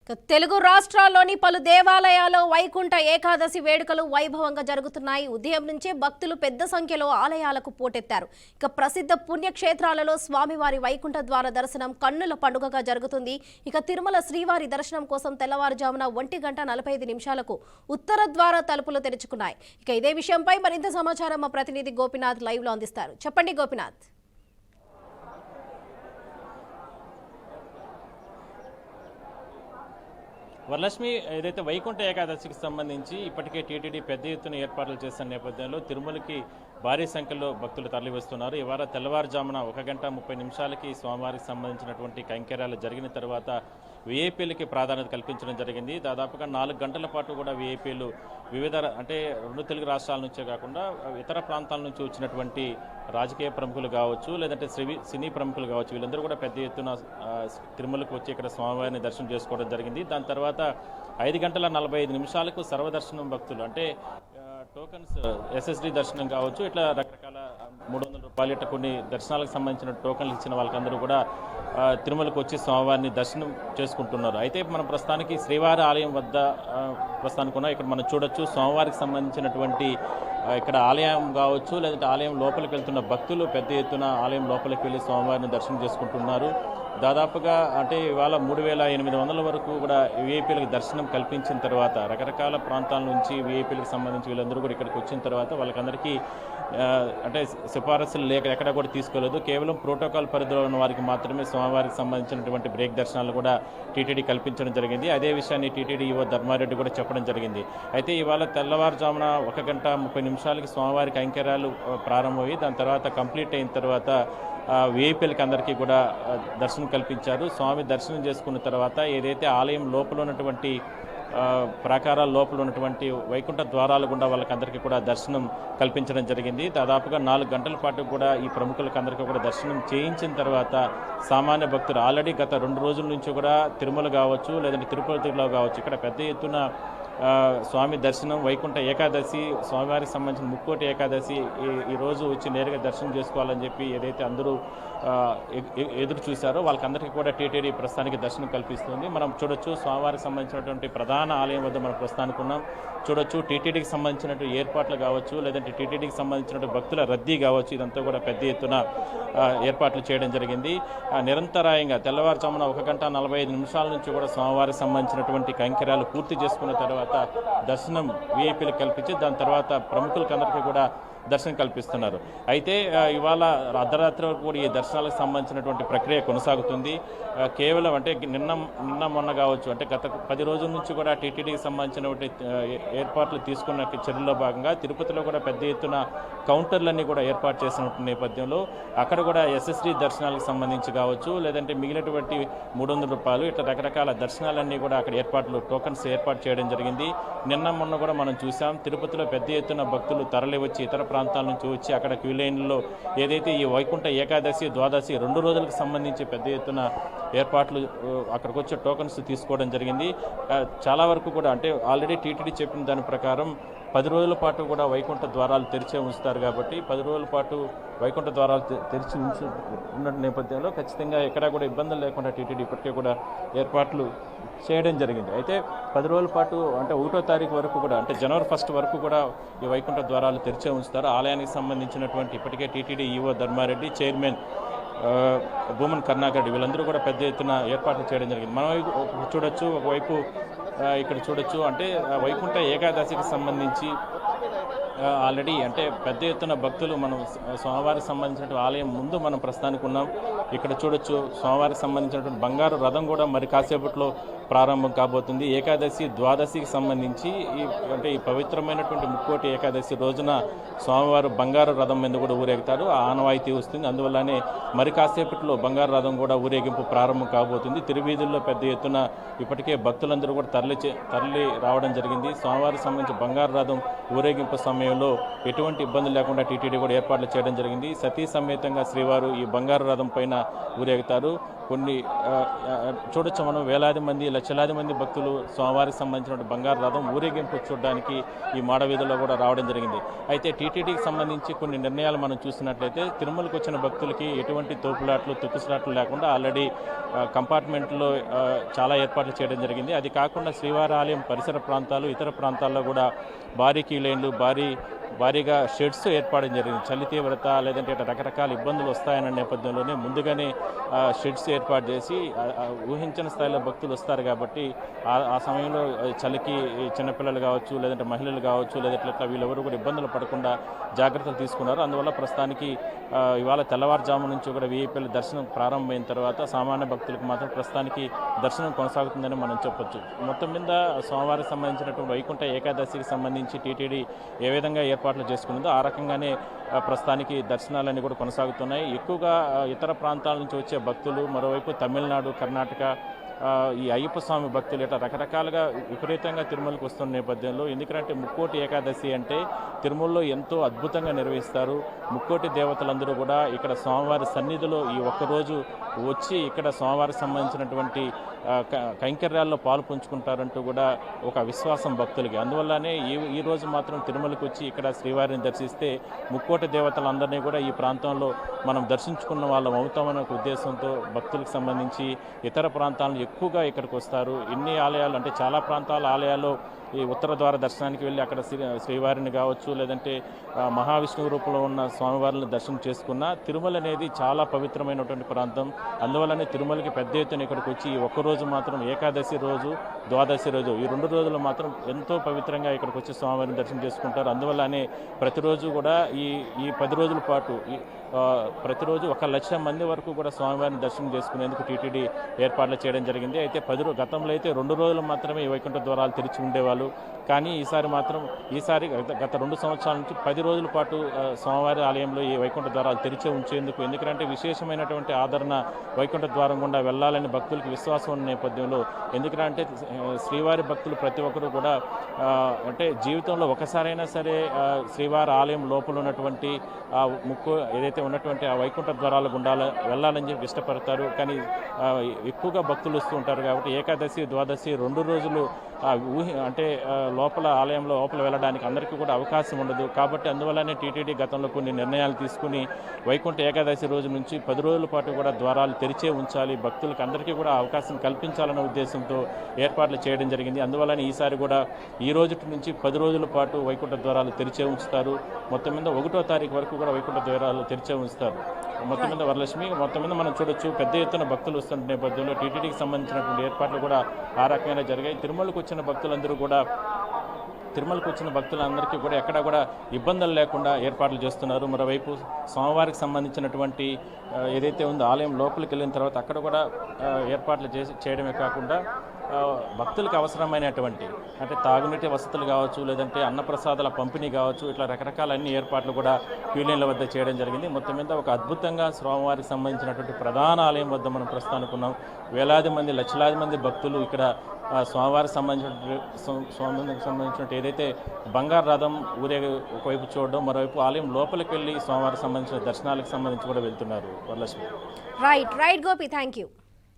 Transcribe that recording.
తెలుగు రాష్ట్రాల్లోని పలు దేవాలయాల్లో వైకుంఠ ఏకాదశి వేడుకలు వైభవంగా జరుగుతున్నాయి. ఉదయం నుంచే భక్తులు పెద్ద సంఖ్యలో ఆలయాలకు పోటెత్తారు. ప్రసిద్ధ పుణ్యక్షేత్రాలలో స్వామివారి వైకుంఠ ద్వార దర్శనం కన్నుల పండుగగా జరుగుతుంది. తిరుమల శ్రీవారి దర్శనం కోసం తెల్లవారుజామున 1:45 ఉత్తర ద్వార తలుపులు తెరుచుకున్నాయి. ఇదే విషయంపై మరింత సమాచారం మా ప్రతినిధి గోపినాథ్ లైవ్ లో అందిస్తారు. చెప్పండి గోపినాథ్. వరలక్ష్మి, ఏదైతే వైకుంఠ ఏకాదశికి సంబంధించి ఇప్పటికే టీటీడీ పెద్ద ఎత్తున ఏర్పాట్లు చేసిన నేపథ్యంలో తిరుమలకి భారీ సంఖ్యలో భక్తులు తరలివస్తున్నారు. ఇవాళ తెల్లవారుజామున 1:30 స్వామివారికి సంబంధించినటువంటి కైంకర్యాలు జరిగిన తర్వాత వీఐపీలకి ప్రాధాన్యత కల్పించడం జరిగింది. దాదాపుగా 4 గంటల పాటు కూడా వీఐపీలు వివిధ రెండు తెలుగు రాష్ట్రాల నుంచే కాకుండా ఇతర ప్రాంతాల నుంచి వచ్చినటువంటి రాజకీయ ప్రముఖులు కావచ్చు, లేదంటే సినీ ప్రముఖులు కావచ్చు, వీళ్ళందరూ కూడా పెద్ద ఎత్తున తిరుమలకు వచ్చి ఇక్కడ స్వామివారిని దర్శనం చేసుకోవడం జరిగింది. దాని తర్వాత 5:45 సర్వదర్శనం భక్తులు అంటే టోకన్స్ ఎస్ఎస్డి దర్శనం కావచ్చు, ఇట్లా రకరకాల 300 రూపాయలు ఇట్లా కొన్ని దర్శనాలకు సంబంధించిన టోకన్లు ఇచ్చిన వాళ్ళకందరూ కూడా తిరుమలకు వచ్చి స్వామివారిని దర్శనం చేసుకుంటున్నారు. అయితే మనం ప్రస్తుతానికి శ్రీవారి ఆలయం వద్ద ప్రస్తుతానికి ఉన్నాం. ఇక్కడ మనం చూడొచ్చు స్వామివారికి సంబంధించినటువంటి ఇక్కడ ఆలయం కావచ్చు, లేదంటే ఆలయం లోపలికి వెళ్తున్న భక్తులు పెద్ద ఎత్తున ఆలయం లోపలికి వెళ్ళి స్వామివారిని దర్శనం చేసుకుంటున్నారు. దాదాపుగా అంటే ఇవాళ 3,800 వరకు కూడా వీఐపీలకు దర్శనం కల్పించిన తర్వాత రకరకాల ప్రాంతాల నుంచి వీఐపీలకు సంబంధించి వీళ్ళందరూ కూడా ఇక్కడికి వచ్చిన తర్వాత వాళ్ళకందరికీ అంటే సిఫారసులు లేక ఎక్కడ కూడా తీసుకోలేదు. కేవలం ప్రోటోకాల్ పరిధిలో ఉన్న వారికి మాత్రమే స్వామివారికి సంబంధించినటువంటి బ్రేక్ దర్శనాలు కూడా టీటీడీ కల్పించడం జరిగింది. అదే విషయాన్ని టీటీడీ ఈవో ధర్మారెడ్డి కూడా చెప్పడం జరిగింది. అయితే ఇవాళ తెల్లవారుజామున 1:30 స్వామివారి కైంకర్యాలు ప్రారంభమయ్యి దాని తర్వాత కంప్లీట్ అయిన తర్వాత వీఐపీలకి అందరికీ కూడా దర్శనం కల్పించారు. స్వామి దర్శనం చేసుకున్న తర్వాత ఏదైతే ఆలయం లోపల ఉన్నటువంటి ప్రాకారాల లోపల ఉన్నటువంటి వైకుంఠ ద్వారాల గుండా వాళ్ళకందరికీ కూడా దర్శనం కల్పించడం జరిగింది. దాదాపుగా 4 గంటల పాటు కూడా ఈ ప్రముఖులకు అందరికీ కూడా దర్శనం చేయించిన తర్వాత సామాన్య భక్తులు ఆల్రెడీ గత 2 రోజుల నుంచి కూడా తిరుమల కావచ్చు, లేదంటే తిరుపతిలో కావచ్చు ఇక్కడ పెద్ద ఎత్తున స్వామి దర్శనం వైకుంఠ ఏకాదశి స్వామివారికి సంబంధించిన ముక్కోటి ఏకాదశి ఈరోజు వచ్చి నేరుగా దర్శనం చేసుకోవాలని చెప్పి ఏదైతే అందరూ ఎదురు చూశారో వాళ్ళకందరికీ కూడా టీటీడీ ప్రస్తుతానికి దర్శనం కల్పిస్తుంది. మనం చూడొచ్చు స్వామివారికి సంబంధించినటువంటి ప్రధాన ఆలయం వద్ద మనం ప్రస్తుతానికి ఉన్నాం. చూడొచ్చు టీటీడీకి సంబంధించినటువంటి ఏర్పాట్లు కావచ్చు, లేదంటే టీటీడీకి సంబంధించినటువంటి భక్తుల రద్దీ కావచ్చు, ఇదంతా కూడా పెద్ద ఎత్తున ఏర్పాట్లు చేయడం జరిగింది. నిరంతరాయంగా తెల్లవారుజామున 1:45 నుంచి కూడా స్వామివారికి సంబంధించినటువంటి కైంకర్యాలు పూర్తి చేసుకున్న తర్వాత దర్శనం వీఐపీలకు కల్పించి దాని తర్వాత ప్రముఖులకు అందరికీ కూడా దర్శనం కల్పిస్తున్నారు. అయితే ఇవాళ అర్ధరాత్రి వరకు కూడా ఈ దర్శనాలకు సంబంధించినటువంటి ప్రక్రియ కొనసాగుతుంది. కేవలం అంటే నిన్న మొన్న కావచ్చు, అంటే గత 10 రోజుల నుంచి కూడా టీటీడీకి సంబంధించినటువంటి ఏర్పాట్లు తీసుకున్న చర్యల్లో భాగంగా తిరుపతిలో కూడా పెద్ద ఎత్తున కౌంటర్లన్నీ కూడా ఏర్పాటు చేసిన నేపథ్యంలో అక్కడ కూడా ఎస్ఎస్డి దర్శనాలకు సంబంధించి కావచ్చు, లేదంటే మిగిలినటువంటి 300 రూపాయలు ఇట్లా రకరకాల దర్శనాలన్నీ కూడా అక్కడ టోకన్స్ ఏర్పాటు చేయడం జరిగింది. నిన్న మొన్న కూడా మనం చూసాం తిరుపతిలో పెద్ద ఎత్తున భక్తులు తరలి వచ్చి ఇతర ప్రాంతాల నుంచి వచ్చి అక్కడ క్యూ లైన్లో ఏదైతే ఈ వైకుంఠ ఏకాదశి ద్వాదశి 2 రోజులకు సంబంధించి పెద్ద ఎత్తున ఏర్పాట్లు అక్కడికి వచ్చే టోకన్స్ తీసుకోవడం జరిగింది. చాలా వరకు కూడా అంటే ఆల్రెడీ టీటీడీ చెప్పిన దాని ప్రకారం 10 రోజుల పాటు కూడా వైకుంఠ ద్వారాలు తెరిచే ఉంచుతారు. కాబట్టి 10 రోజుల పాటు వైకుంఠ ద్వారాలు తెరిచి ఉన్న నేపథ్యంలో ఖచ్చితంగా ఎక్కడా కూడా ఇబ్బందులు లేకుండా టీటీడీ ఇప్పటికే కూడా ఏర్పాట్లు చేయడం జరిగింది. అయితే 10 రోజుల పాటు అంటే 1వ తారీఖు వరకు కూడా అంటే జనవరి 1 వరకు కూడా ఈ వైకుంఠ ద్వారాలు తెరిచే ఉంచుతారు. ఆలయానికి సంబంధించినటువంటి ఇప్పటికే TTD EO Dharma Reddy, chairman Bhuman Karnakar వీళ్ళందరూ కూడా పెద్ద ఎత్తున ఏర్పాట్లు చేయడం జరిగింది. మనం చూడొచ్చు ఒకవైపు ఇక్కడ చూడొచ్చు అంటే వైకుంఠ ఏకాదశికి సంబంధించి ఆల్రెడీ అంటే పెద్ద ఎత్తున భక్తులు మనం స్వామివారికి సంబంధించినటువంటి ఆలయం ముందు మనం ప్రస్తుతానికి ఉన్నాం. ఇక్కడ చూడొచ్చు స్వామివారికి సంబంధించినటువంటి బంగారు రథం కూడా మరి కాసేపట్లో ప్రారంభం కాబోతుంది. ఏకాదశి ద్వాదశికి సంబంధించి ఈ పవిత్రమైనటువంటి ముక్కోటి ఏకాదశి రోజున స్వామివారు బంగారు రథం మీద కూడా ఊరేగుతారు. ఆ ఆనవాయితీ వస్తుంది. అందువల్లనే మరి కాసేపట్లో బంగారు రథం కూడా ఊరేగింపు ప్రారంభం కాబోతుంది. తిరువీధుల్లో పెద్ద ఎత్తున ఇప్పటికే భక్తులందరూ కూడా తరలి రావడం జరిగింది. స్వామివారికి సంబంధించి బంగారు రథం ఊరేగింపు సమయంలో ఎటువంటి ఇబ్బందులు లేకుండా టీటీడీ కూడా ఏర్పాట్లు చేయడం జరిగింది. సతీ సమేతంగా శ్రీవారు ఈ బంగారు రథం పైన ఊరేగుతారు. కొన్ని చూడొచ్చు మనం, వేలాది మంది లక్షలాది మంది భక్తులు స్వామివారికి సంబంధించిన బంగారు రథం ఊరేగింపు చూడడానికి ఈ మాడవీధిలో కూడా రావడం జరిగింది. అయితే టీటీడీకి సంబంధించి కొన్ని నిర్ణయాలు మనం చూసినట్లయితే తిరుమలకు వచ్చిన భక్తులకి ఎటువంటి తోపులాట్లు తొక్కుసలాట్లు లేకుండా ఆల్రెడీ కంపార్ట్మెంట్లో చాలా ఏర్పాట్లు చేయడం జరిగింది. అది కాకుండా శ్రీవారి ఆలయం పరిసర ప్రాంతాలు ఇతర ప్రాంతాల్లో కూడా భారీ క్యూ లైన్లు భారీగా షెడ్స్ ఏర్పాటు జరిగింది. చలి తీవ్రత లేదంటే రకరకాల ఇబ్బందులు వస్తాయన్న నేపథ్యంలోనే ముందుగానే షెడ్స్ ఏర్పాటు చేసి ఊహించిన స్థాయిలో భక్తులు వస్తారు కాబట్టి ఆ సమయంలో చలికి చిన్నపిల్లలు కావచ్చు, లేదంటే మహిళలు కావచ్చు, లేదంటే ఇట్లా వీళ్ళెవరూ కూడా ఇబ్బందులు పడకుండా జాగ్రత్తలు తీసుకున్నారు. అందువల్ల ప్రస్తుతానికి ఇవాళ తెల్లవారుజాము నుంచి కూడా వీఐపీల దర్శనం ప్రారంభమైన తర్వాత సామాన్య భక్తులకు మాత్రం ప్రస్తుతానికి దర్శనం కొనసాగుతుందని మనం చెప్పొచ్చు. మొత్తం మీద సోమవారికి సంబంధించినటువంటి వైకుంఠ ఏకాదశికి సంబంధించి టీటీడీ ఏ విధంగా ఏర్పాట్లు చేసుకున్నదో ఆ రకంగానే ప్రస్తుతానికి దర్శనాలన్నీ కూడా కొనసాగుతున్నాయి. ఎక్కువగా ఇతర ప్రాంతాల నుంచి వచ్చే భక్తులు, మరోవైపు తమిళనాడు, కర్ణాటక ఈ అయ్యప్ప స్వామి భక్తులు ఇట్లా రకరకాలుగా విపరీతంగా తిరుమలకు వస్తున్న నేపథ్యంలో, ఎందుకంటే ముక్కోటి ఏకాదశి అంటే తిరుమలలో ఎంతో అద్భుతంగా నిర్వహిస్తారు. ముక్కోటి దేవతలందరూ కూడా ఇక్కడ స్వామివారి సన్నిధిలో ఈ ఒక్కరోజు వచ్చి ఇక్కడ స్వామివారికి సంబంధించినటువంటి కైంకర్యాల్లో పాలు పంచుకుంటారంటూ కూడా ఒక విశ్వాసం భక్తులకి. అందువల్లనే ఈ రోజు మాత్రం తిరుమలకు వచ్చి ఇక్కడ శ్రీవారిని దర్శిస్తే ముక్కోటి దేవతలందరినీ కూడా ఈ ప్రాంతంలో మనం దర్శించుకున్న వాళ్ళం అవుతామనే ఒక ఉద్దేశంతో భక్తులకు సంబంధించి ఇతర ప్రాంతాలను ఎక్కువగా ఇక్కడికి వస్తారు. ఇన్ని ఆలయాలు అంటే చాలా ప్రాంతాల ఆలయాల్లో ఈ ఉత్తర ద్వార దర్శనానికి వెళ్ళి అక్కడ శ్రీవారిని కావచ్చు, లేదంటే మహావిష్ణువు రూపంలో ఉన్న స్వామివారిని దర్శనం చేసుకున్న తిరుమల అనేది చాలా పవిత్రమైనటువంటి ప్రాంతం. అందువల్లనే తిరుమలకి పెద్ద ఎత్తున ఇక్కడికి వచ్చి ఒక్కరోజు మాత్రం ఏకాదశి రోజు, ద్వాదశి రోజు ఈ 2 రోజులు మాత్రం ఎంతో పవిత్రంగా ఇక్కడికి వచ్చి స్వామివారిని దర్శనం చేసుకుంటారు. అందువల్లనే ప్రతిరోజు కూడా ఈ 10 రోజుల పాటు ప్రతిరోజు 1,00,000 మంది వరకు కూడా స్వామివారిని దర్శనం చేసుకునేందుకు టీటీడీ ఏర్పాట్లు చేయడం జరిగింది. అయితే గతంలో అయితే 2 రోజులు మాత్రమే ఈ వైకుంఠ ద్వారాలు తెరిచి ఉండేవాళ్ళు. కానీ ఈసారి గత 2 సంవత్సరాల నుంచి 10 రోజుల పాటు స్వామివారి ఆలయంలో ఈ వైకుంఠ ద్వారాలు తెరిచే ఉంచేందుకు, ఎందుకంటే విశేషమైనటువంటి ఆదరణ వైకుంఠ ద్వారం గుండా వెళ్ళాలని భక్తులకు విశ్వాసం ఉన్న నేపథ్యంలో, ఎందుకంటే శ్రీవారి భక్తులు ప్రతి ఒక్కరూ కూడా అంటే జీవితంలో ఒకసారైనా సరే శ్రీవారి ఆలయం లోపల ఉన్నటువంటి ఏదైతే ఉన్నటువంటి ఆ వైకుంఠ ద్వారాల గుండా వెళ్ళాలని చెప్పి ఇష్టపడతారు. కానీ ఎక్కువగా భక్తులు వస్తూ ఉంటారు కాబట్టి ఏకాదశి, ద్వాదశి 2 రోజులు అంటే ఆలయంలో లోపల వెళ్ళడానికి అందరికీ కూడా అవకాశం ఉండదు. కాబట్టి అందువల్లనే టీటీడీ గతంలో కొన్ని నిర్ణయాలు తీసుకుని వైకుంఠ ఏకాదశి రోజు నుంచి 10 రోజుల పాటు కూడా ద్వారాలు తెరిచే ఉంచాలి, భక్తులకు అందరికీ కూడా అవకాశం కల్పించాలన్న ఉద్దేశంతో ఏర్పాట్లు చేయడం జరిగింది. అందువల్లనే ఈసారి కూడా ఈ రోజు నుంచి 10 రోజుల పాటు వైకుంఠ ద్వారాలు తెరిచే ఉంచుతారు. మొత్తం మీద 1వ తారీఖు వరకు కూడా వైకుంఠ ద్వారాలు తెరిచే ఉంచుతారు. మొత్తం మీద వరలక్ష్మి, మొత్తం మీద మనం చూడొచ్చు పెద్ద ఎత్తున భక్తులు వస్తున్న నేపథ్యంలో టీటీడీకి సంబంధించినటువంటి ఏర్పాట్లు కూడా ఆ రకంగా జరిగాయి. తిరుమలకు వచ్చిన భక్తులందరికీ కూడా ఎక్కడా కూడా ఇబ్బందులు లేకుండా ఏర్పాట్లు చేస్తున్నారు. మరోవైపు స్వామివారికి సంబంధించినటువంటి ఏదైతే ఉందో ఆలయం లోపలికి వెళ్ళిన తర్వాత అక్కడ కూడా ఏర్పాట్లు చేయడమే కాకుండా భక్తులకు అవసరమైనటువంటి అంటే తాగునీటి వసతులు కావచ్చు, లేదంటే అన్నప్రసాదాల పంపిణీ కావచ్చు, ఇట్లా రకరకాల అన్ని ఏర్పాట్లు కూడా క్యూలైన్ల వద్ద చేయడం జరిగింది. మొత్తం మీద ఒక అద్భుతంగా స్వామివారికి సంబంధించినటువంటి ప్రధాన ఆలయం వద్ద మనం ప్రస్తుతానికి ఉన్నాం. వేలాది మంది, లక్షలాది మంది భక్తులు ఇక్కడ స్వామివారికి సంబంధించినటువంటి ఏదైతే బంగారు రథం ఊరేగి ఒకవైపు చూడడం, మరోవైపు ఆలయం లోపలికి వెళ్ళి స్వామివారికి సంబంధించిన దర్శనాలకు సంబంధించి కూడా వెళ్తున్నారు. Varalakshmi. Right Gopi, thank you.